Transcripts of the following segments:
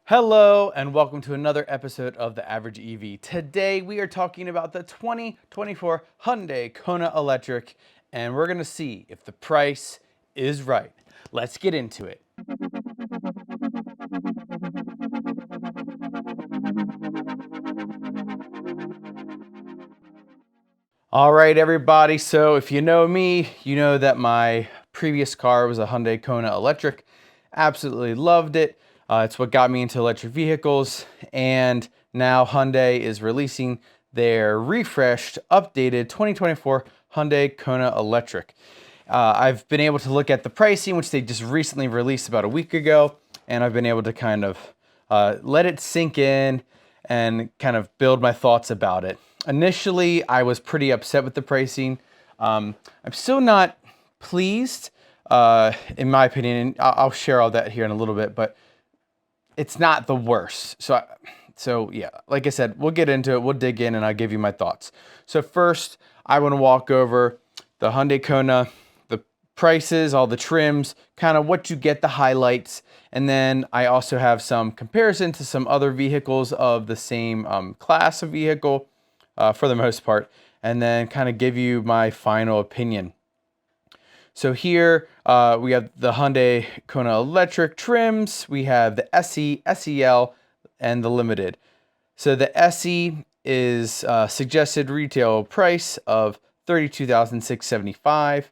Hello and welcome to another episode of The Average EV. Today we are talking about the 2024 Hyundai Kona Electric, and we're going to see if the price is right. Let's get into it. All right, everybody. So if you know me, you know that my previous car was a Hyundai Kona Electric. Absolutely loved it. It's what got me into electric vehicles. And now Hyundai is releasing their refreshed, updated 2024 Hyundai Kona Electric. I've been able to look at the pricing, which they just recently released about a week ago. And I've been able to kind of let it sink in and kind of build my thoughts about it. Initially, I was pretty upset with the pricing. I'm still not pleased, in my opinion. And I'll share all that here in a little bit, but it's not the worst. So yeah, like I said, we'll get into it. We'll dig in and I'll give you my thoughts. So first, I want to walk over the Hyundai Kona, the prices, all the trims, kind of what you get, the highlights. And then I also have some comparison to some other vehicles of the same class of vehicle for the most part, and then kind of give you my final opinion. So here we have the Hyundai Kona Electric trims. We have the SE, SEL, and the Limited. So the SE is suggested retail price of $32,675.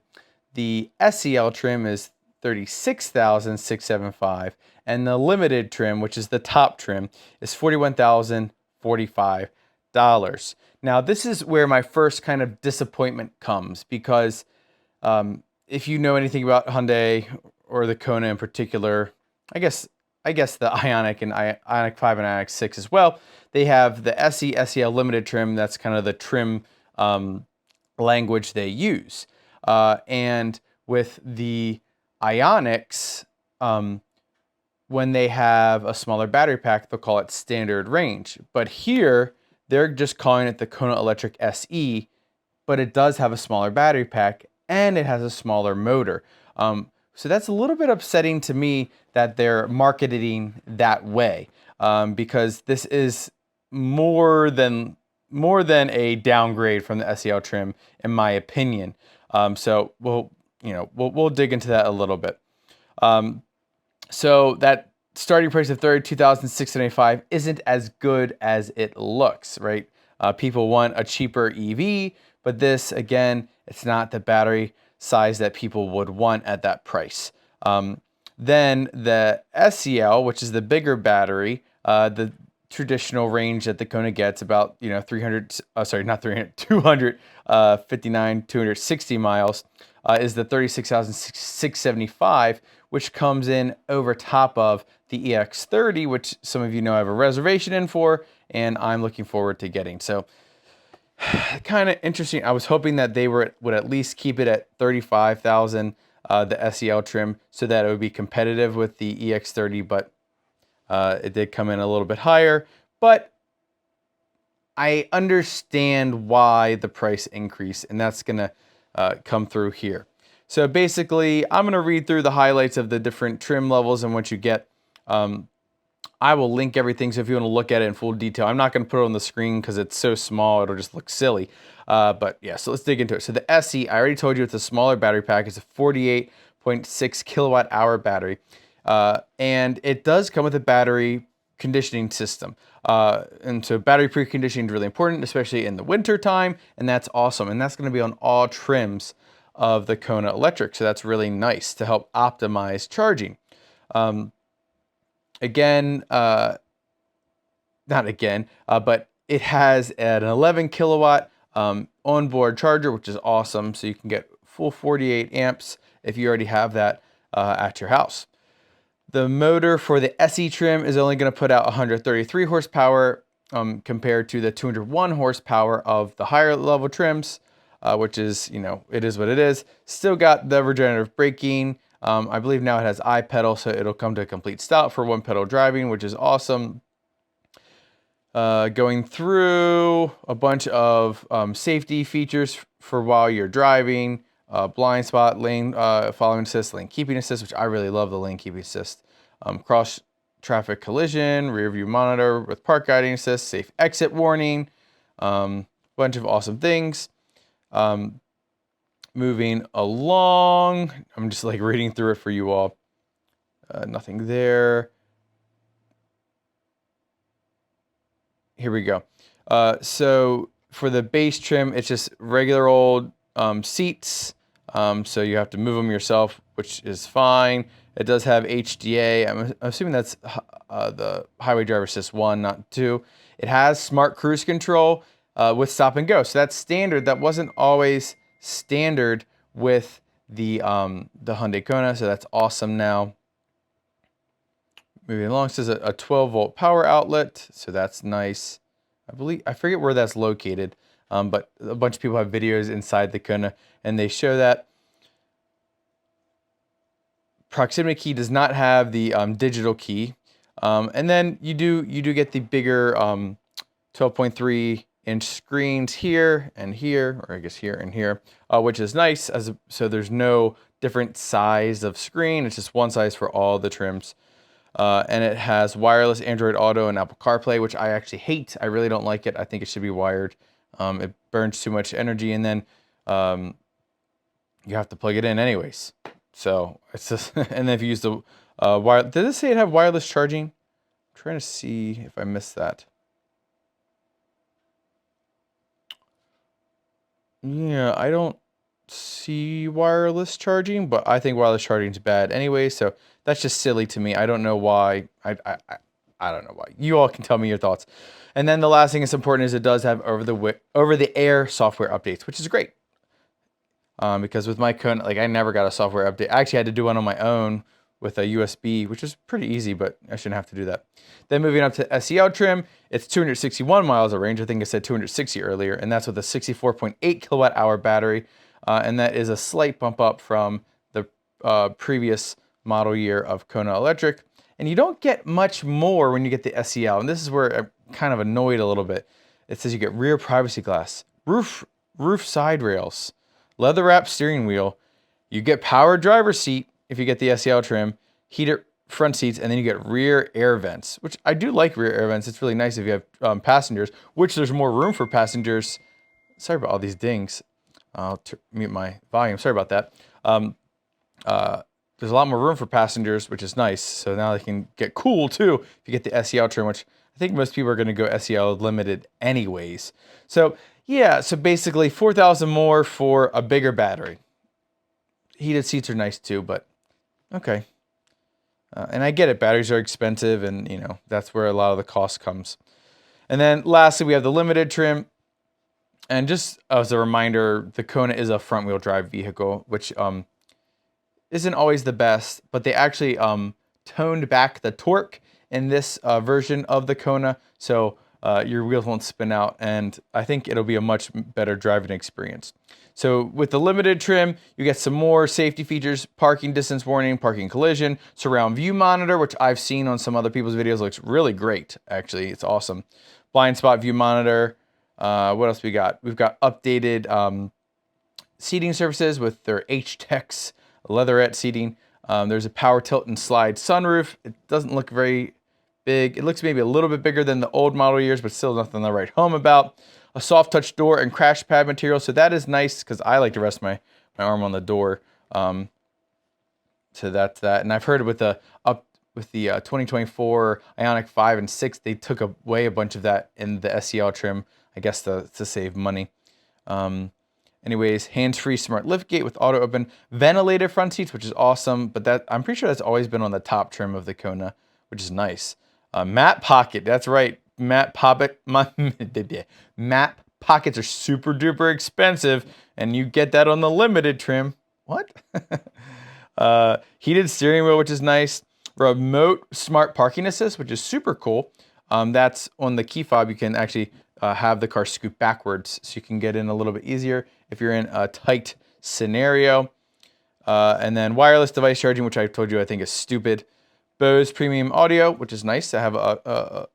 The SEL trim is $36,675, and the Limited trim, which is the top trim, is $41,045. Now this is where my first kind of disappointment comes, because if you know anything about Hyundai or the Kona in particular, I guess the Ioniq and Ioniq 5 and Ioniq 6 as well, they have the SE, SEL Limited trim. That's kind of the trim language they use. And with the Ioniqs, when they have a smaller battery pack, they'll call it standard range. But here, they're just calling it the Kona Electric SE, but it does have a smaller battery pack and it has a smaller motor. So that's a little bit upsetting to me that they're marketing that way, because this is more than a downgrade from the SEL trim, in my opinion. So we'll dig into that a little bit. So that starting price of $32,675 isn't as good as it looks, right? People want a cheaper EV, but this, again, it's not the battery size that people would want at that price. Then the SEL, which is the bigger battery, the traditional range that the Kona gets, about 260 miles, is the 36,675, which comes in over top of the EX30, which some of you know I have a reservation in for, and I'm looking forward to getting. So kind of interesting. I was hoping that they would at least keep it at 35,000, the SEL trim, so that it would be competitive with the EX30, but it did come in a little bit higher. But I understand why the price increase, and that's going to come through here. So basically, I'm going to read through the highlights of the different trim levels and what you get. I will link everything, so if you want to look at it in full detail, I'm not going to put it on the screen because it's so small, it'll just look silly. But yeah, so let's dig into it. So the SE, I already told you it's a smaller battery pack. It's a 48.6 kilowatt hour battery. And it does come with a battery conditioning system. And so battery preconditioning is really important, especially in the winter time, and that's awesome. And that's going to be on all trims of the Kona Electric. So that's really nice to help optimize charging. But it has an 11 kilowatt onboard charger, which is awesome. So you can get full 48 amps if you already have that at your house. The motor for the SE trim is only going to put out 133 horsepower compared to the 201 horsepower of the higher level trims, which is, it is what it is. Still got the regenerative braking. I believe now it has iPedal, so it'll come to a complete stop for one pedal driving, which is awesome. Going through a bunch of safety features for while you're driving, blind spot, lane following assist, lane keeping assist, which I really love the lane keeping assist, cross traffic collision, rear view monitor with park guiding assist, safe exit warning, bunch of awesome things. Moving along, I'm just like reading through it for you all. Nothing there. Here we go. So for the base trim, it's just regular old seats. So you have to move them yourself, which is fine. It does have HDA. I'm assuming that's the Highway Driver Assist 1, not 2. It has smart cruise control with stop and go. So that's standard. That wasn't always standard with the Hyundai Kona. So that's awesome now. Moving along, it says a 12-volt power outlet, so that's nice. I forget where that's located, but a bunch of people have videos inside the Kona, and they show that. Proximity key does not have the digital key, and then you do get the bigger 12.3-inch screens here and here, or I guess here and here, which is nice. So there's no different size of screen; it's just one size for all the trims. And it has wireless Android Auto and Apple CarPlay, which I actually hate. I really don't like it. I think it should be wired. It burns too much energy, and then you have to plug it in anyways. So it's just, and then if you use the wire, did it say it have wireless charging? I'm trying to see if I missed that. Yeah, I don't see wireless charging, but I think wireless charging is bad anyway, so that's just silly to me. I don't know why. I don't know why. You all can tell me your thoughts. And then the last thing that's important is it does have over-the-air software updates, which is great. Because with my Kona, like, I never got a software update. I actually had to do one on my own with a USB, which was pretty easy, but I shouldn't have to do that. Then moving up to SEL trim, it's 261 miles of range. I think I said 260 earlier, and that's with a 64.8 kilowatt hour battery. And that is a slight bump up from the previous model year of Kona Electric. And you don't get much more when you get the SEL. And this is where I'm kind of annoyed a little bit. It says you get rear privacy glass, roof side rails, leather wrapped steering wheel. You get power driver's seat if you get the SEL trim, heated front seats, and then you get rear air vents, which I do like rear air vents. It's really nice if you have passengers, which there's more room for passengers. Sorry about all these dings. I'll mute my volume. Sorry about that. There's a lot more room for passengers, which is nice. So now they can get cool too if you get the SEL trim, which I think most people are going to go SEL limited anyways. So yeah, so basically 4,000 more for a bigger battery. Heated seats are nice too, but okay. And I get it, batteries are expensive, and you know that's where a lot of the cost comes. And then lastly, we have the limited trim. And just as a reminder, the Kona is a front-wheel drive vehicle, which isn't always the best, but they actually toned back the torque in this version of the Kona, so your wheels won't spin out, and I think it'll be a much better driving experience. So with the limited trim, you get some more safety features: parking distance warning, parking collision, surround view monitor, which I've seen on some other people's videos, looks really great. Actually, it's awesome. Blind spot view monitor. What else we got? We've got updated seating surfaces with their H-Tex leatherette seating. There's a power tilt and slide sunroof. It doesn't look very big. It looks maybe a little bit bigger than the old model years, but still nothing to write home about. A soft touch door and crash pad material. So that is nice because I like to rest my arm on the door. So that's that. And I've heard with the 2024 Ioniq 5 and 6, they took away a bunch of that in the SEL trim, I guess to save money. Anyways, hands-free smart liftgate with auto open, ventilated front seats, which is awesome. But that, I'm pretty sure that's always been on the top trim of the Kona, which is nice. Map pocket, that's right. Map pockets are super duper expensive, and you get that on the limited trim. What? Heated steering wheel, which is nice. Remote smart parking assist, which is super cool. That's on the key fob. You can actually have the car scoot backwards, so you can get in a little bit easier if you're in a tight scenario. And then wireless device charging, which I told you I think is stupid. Bose premium audio, which is nice to have a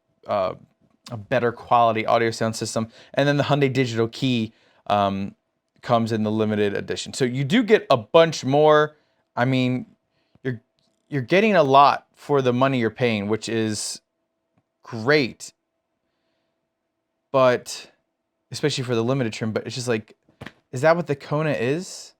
better quality audio sound system. And then the Hyundai digital key comes in the limited edition. So you do get a bunch more. I mean, you're getting a lot for the money you're paying, which is great. But especially for the limited trim, but it's just like, is that what the Kona is?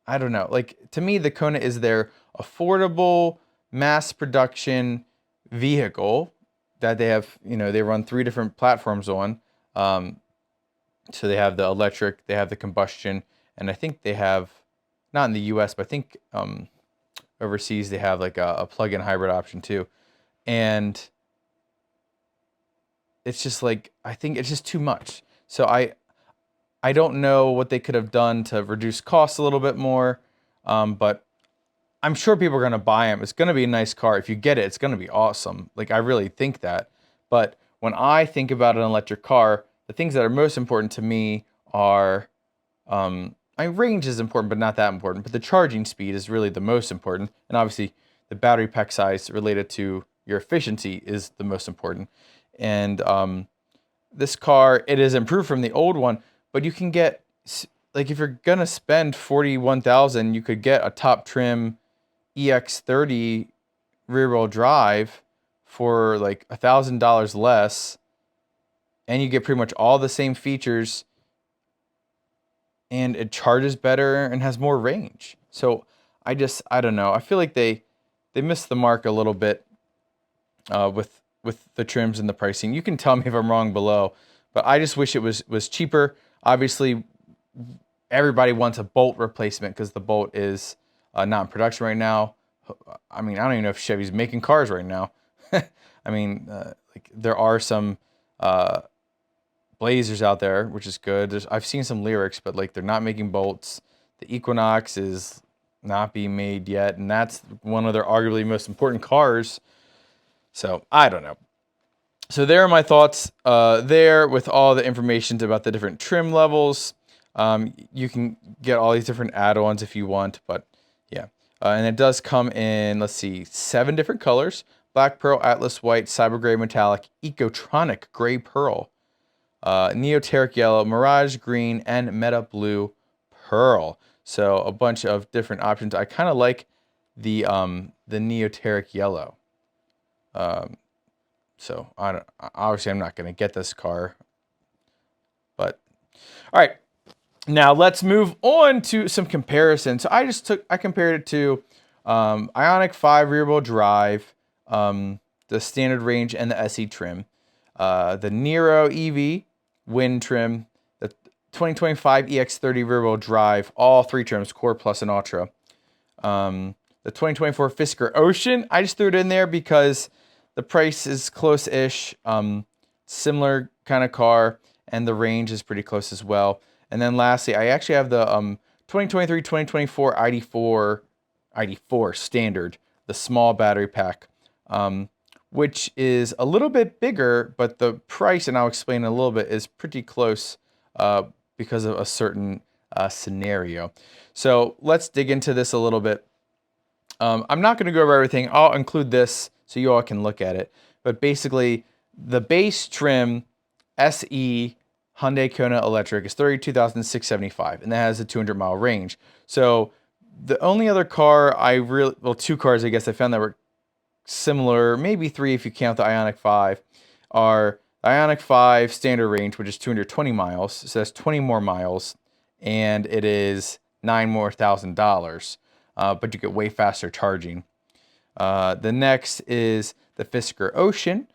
I don't know. Like, to me, the Kona is their affordable mass production vehicle that they have, they run 3 different platforms on. So they have the electric, they have the combustion, and I think they have, not in the US, but I think overseas they have like a plug-in hybrid option too. And it's just like, I think it's just too much. So I don't know what they could have done to reduce costs a little bit more, but I'm sure people are going to buy them. It's going to be a nice car. If you get it, it's going to be awesome. Like, I really think that. But when I think about an electric car, the things that are most important to me are, range is important, but not that important. But the charging speed is really the most important. And obviously, the battery pack size related to your efficiency is the most important. And this car, it is improved from the old one, but you can get, like, if you're going to spend $41,000, you could get a top trim EX30 rear-wheel drive for like $1,000 less, and you get pretty much all the same features, and it charges better and has more range. So I don't know. I feel like they missed the mark a little bit with the trims and the pricing. You can tell me if I'm wrong below, but I just wish it was cheaper. Obviously, everybody wants a Bolt replacement because the Bolt is not in production right now. I mean, I don't even know if Chevy's making cars right now. I mean, like, there are some Blazers out there, which is good. I've seen some Lyrics, but like, they're not making Bolts. The Equinox is not being made yet, and that's one of their arguably most important cars. So I don't know. So there are my thoughts there with all the information about the different trim levels. You can get all these different add-ons if you want, but yeah. And it does come in, let's see, 7 different colors: black, pearl, atlas white, cyber gray, metallic, ecotronic gray pearl, neoteric yellow, mirage green, and meta blue pearl. So a bunch of different options. I kind of like the neoteric yellow. So obviously I'm not going to get this car, but all right. Now let's move on to some comparisons. So I compared it to Ioniq 5 rear-wheel drive, the standard range, and the SE trim, the Nero EV Wind trim, the 2025 EX30 rear-wheel drive, all 3 trims, Core, Plus, and Ultra. The 2024 Fisker Ocean, I just threw it in there because the price is close-ish, similar kind of car, and the range is pretty close as well. And then lastly, I actually have the 2023-2024 ID4 standard, the small battery pack, which is a little bit bigger, but the price, and I'll explain in a little bit, is pretty close because of a certain scenario. So let's dig into this a little bit. I'm not going to go over everything. I'll include this so you all can look at it. But basically, the base trim SE Hyundai Kona Electric is $32,675, and that has a 200-mile range. So the only other car well, 2 cars I guess I found that were similar, maybe 3 if you count the Ioniq 5, are the Ioniq 5 standard range, which is 220 miles. So that's 20 more miles, and it is $9,000 more. But you get way faster charging. The next is the Fisker Ocean,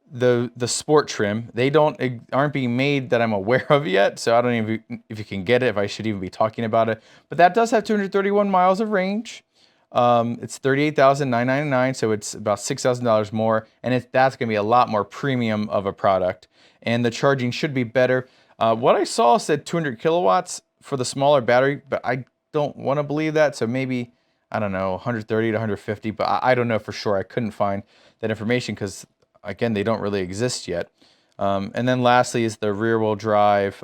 the sport trim. They aren't being made that I'm aware of yet, so I don't even if you can get it, if I should even be talking about it. But that does have 231 miles of range. It's $38,999, so it's about $6,000 more, and that's going to be a lot more premium of a product. And the charging should be better. What I saw said 200 kilowatts for the smaller battery, but I don't want to believe that. So maybe, I don't know, 130 to 150, but I don't know for sure. I couldn't find that information because, again, they don't really exist yet. And then lastly is the rear-wheel drive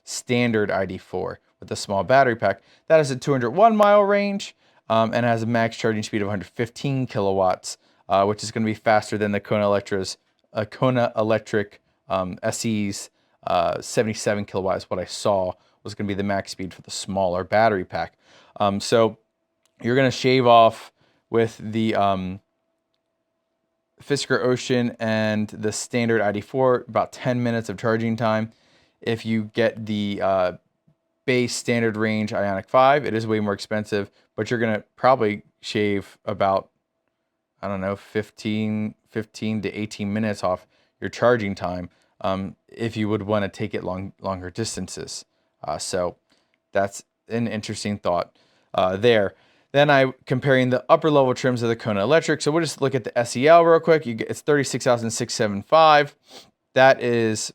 standard ID4 with the small battery pack. That has a 201-mile range and has a max charging speed of 115 kilowatts, which is going to be faster than the Kona Electric SE's 77 kilowatts. What I saw was going to be the max speed for the smaller battery pack. So you're going to shave off with the Fisker Ocean and the standard ID4, about 10 minutes of charging time. If you get the base standard range Ioniq 5, it is way more expensive, but you're going to probably shave about, I don't know, 15 to 18 minutes off your charging time if you would want to take it longer distances. So that's an interesting thought there. Then comparing the upper level trims of the Kona Electric. So we'll just look at the SEL real quick. It's 36,675. That is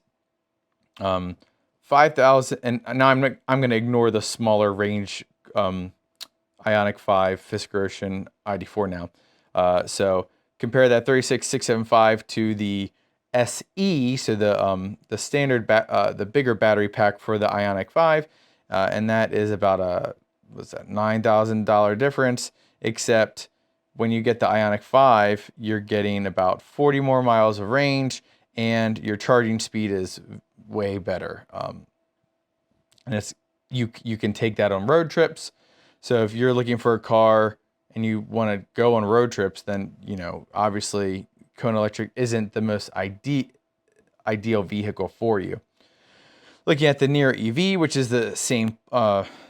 5,000. And now I'm going to ignore the smaller range Ioniq 5 Fisker Ocean ID4 now. So compare that 36,675 to the SE, so the standard the bigger battery pack for the Ioniq 5, and that is about a $9,000 difference. Except when you get the Ioniq 5, you're getting about 40 more miles of range, and your charging speed is way better. And it's you can take that on road trips. So if you're looking for a car and you want to go on road trips, then obviously Kona Electric isn't the most ideal vehicle for you. Looking at the Nero EV, which is the same,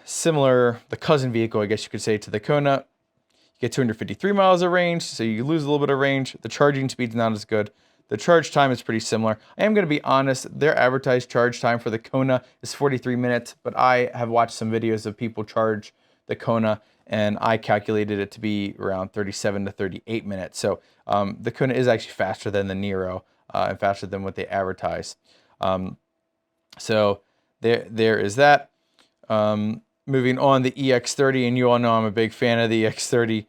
similar, the cousin vehicle, I guess you could say, to the Kona, you get 253 miles of range, so you lose a little bit of range. The charging speed's not as good. The charge time is pretty similar. I am going to be honest, their advertised charge time for the Kona is 43 minutes, but I have watched some videos of people charge the Kona, and I calculated it to be around 37 to 38 minutes. So the Kona is actually faster than the Nero and faster than what they advertise. So there is that. Moving on, the EX30, and you all know I'm a big fan of the EX30.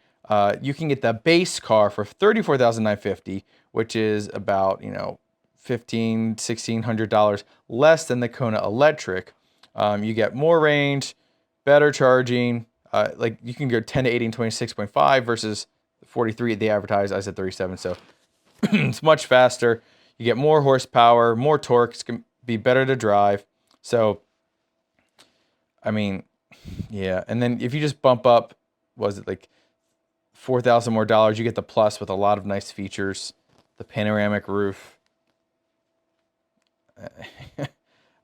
You can get the base car for $34,950, which is about $1,600 less than the Kona Electric. You get more range, better charging. Like you can go 10 to 80 and 26.5 versus 43 they advertise. I said 37, so it's much faster. You get more horsepower, more torque. It's going to be better to drive. So, I mean, yeah. And then if you just bump up, was it like $4,000 more dollars? You get the Plus with a lot of nice features, the panoramic roof.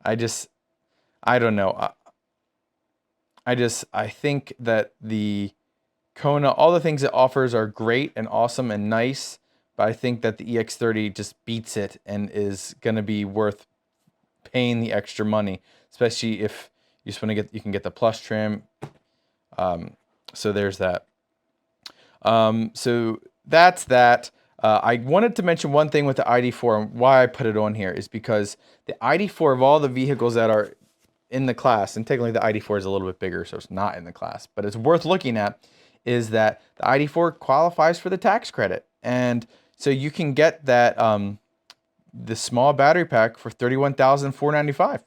I don't know. I think that the Kona, all the things it offers are great and awesome and nice, but I think that the EX30 just beats it and is going to be worth paying the extra money, especially if you just want to you can get the Plus trim. So there's that. So that's that. I wanted to mention one thing with the ID4, and why I put it on here is because the ID4 of all the vehicles that are in the class, and technically the ID4 is a little bit bigger, so it's not in the class, but it's worth looking at, is that the ID4 qualifies for the tax credit. And so you can get that the small battery pack for $31,495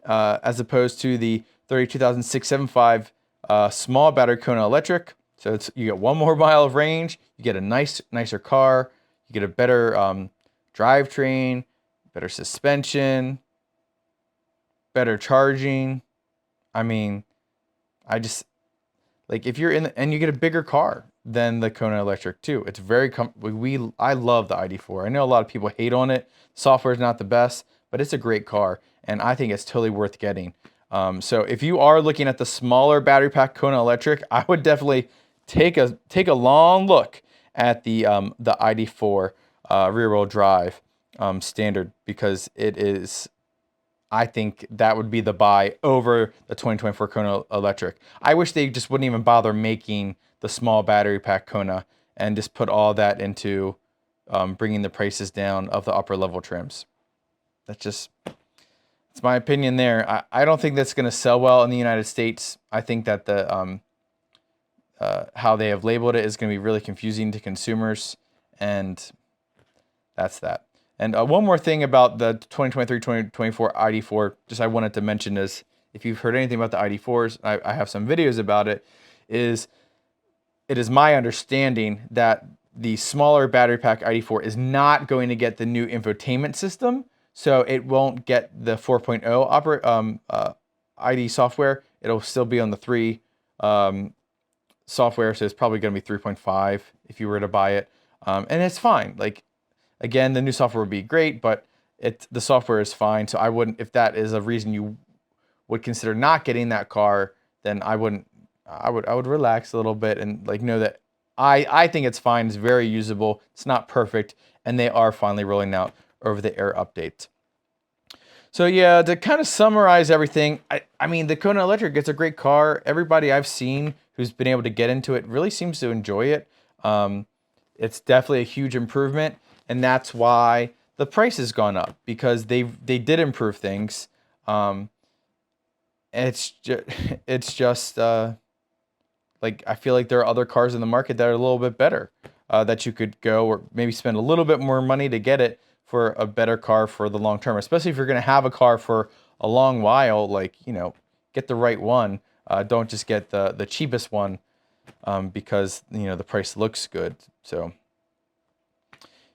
as opposed to the $32,675 small battery Kona Electric. So you get one more mile of range, you get a nicer car, you get a better drivetrain, better suspension, better charging. I mean, like if you're and you get a bigger car than the Kona Electric too. It's very I love the ID4. I know a lot of people hate on it. Software is not the best, but it's a great car, and I think it's totally worth getting. So if you are looking at the smaller battery pack Kona Electric, I would definitely take a long look at the ID4 rear-wheel drive standard, because it is, I think that would be the buy over the 2024 Kona Electric. I wish they just wouldn't even bother making the small battery pack Kona and just put all that into bringing the prices down of the upper level trims. It's my opinion there. I don't think that's going to sell well in the United States. I think that the how they have labeled it is going to be really confusing to consumers, and that's that. And one more thing about the 2023-2024 ID4, just I wanted to mention is, if you've heard anything about the ID4s, I have some videos about it, it is my understanding that the smaller battery pack ID4 is not going to get the new infotainment system, so it won't get the 4.0 ID software. It'll still be on the 3 software, so it's probably going to be 3.5 if you were to buy it. And it's fine. Like, again, the new software would be great, but the software is fine. So I wouldn't, if that is a reason you would consider not getting that car, then I wouldn't. I would relax a little bit and like know that I think it's fine. It's very usable. It's not perfect, and they are finally rolling out over-the-air updates. So yeah, to kind of summarize everything, I mean, the Kona Electric, it's a great car. Everybody I've seen who's been able to get into it really seems to enjoy it. It's definitely a huge improvement, and that's why the price has gone up, because they did improve things. It's just like, I feel like there are other cars in the market that are a little bit better, that you could go or maybe spend a little bit more money to get it for a better car for the long term, especially if you're going to have a car for a long while. Like, you know, get the right one. Don't just get the cheapest one because, you know, the price looks good. So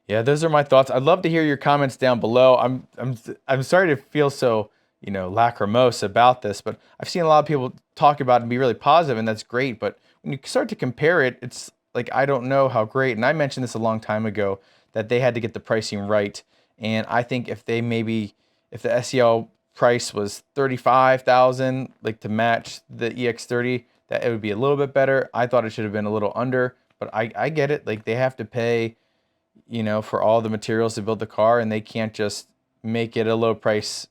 yeah, those are my thoughts. I'd love to hear your comments down below. I'm sorry to feel so, you know, lachrymose about this, but I've seen a lot of people talk about it and be really positive, and that's great. But when you start to compare it, it's like, I don't know how great. And I mentioned this a long time ago, that they had to get the pricing right. And I think if the SEL price was 35,000, like to match the EX30, that it would be a little bit better. I thought it should have been a little under, but I get it. Like, they have to pay, you know, for all the materials to build the car, and they can't just make it a low price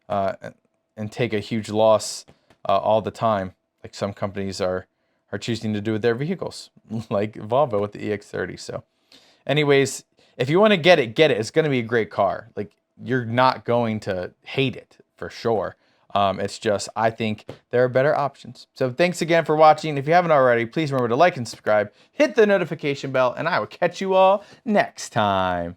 and take a huge loss all the time, like some companies are choosing to do with their vehicles, like Volvo with the EX30. So anyways, if you want to get it, get it. It's going to be a great car. Like, you're not going to hate it for sure. It's just, I think there are better options. So thanks again for watching. If you haven't already, please remember to like and subscribe, hit the notification bell, and I will catch you all next time.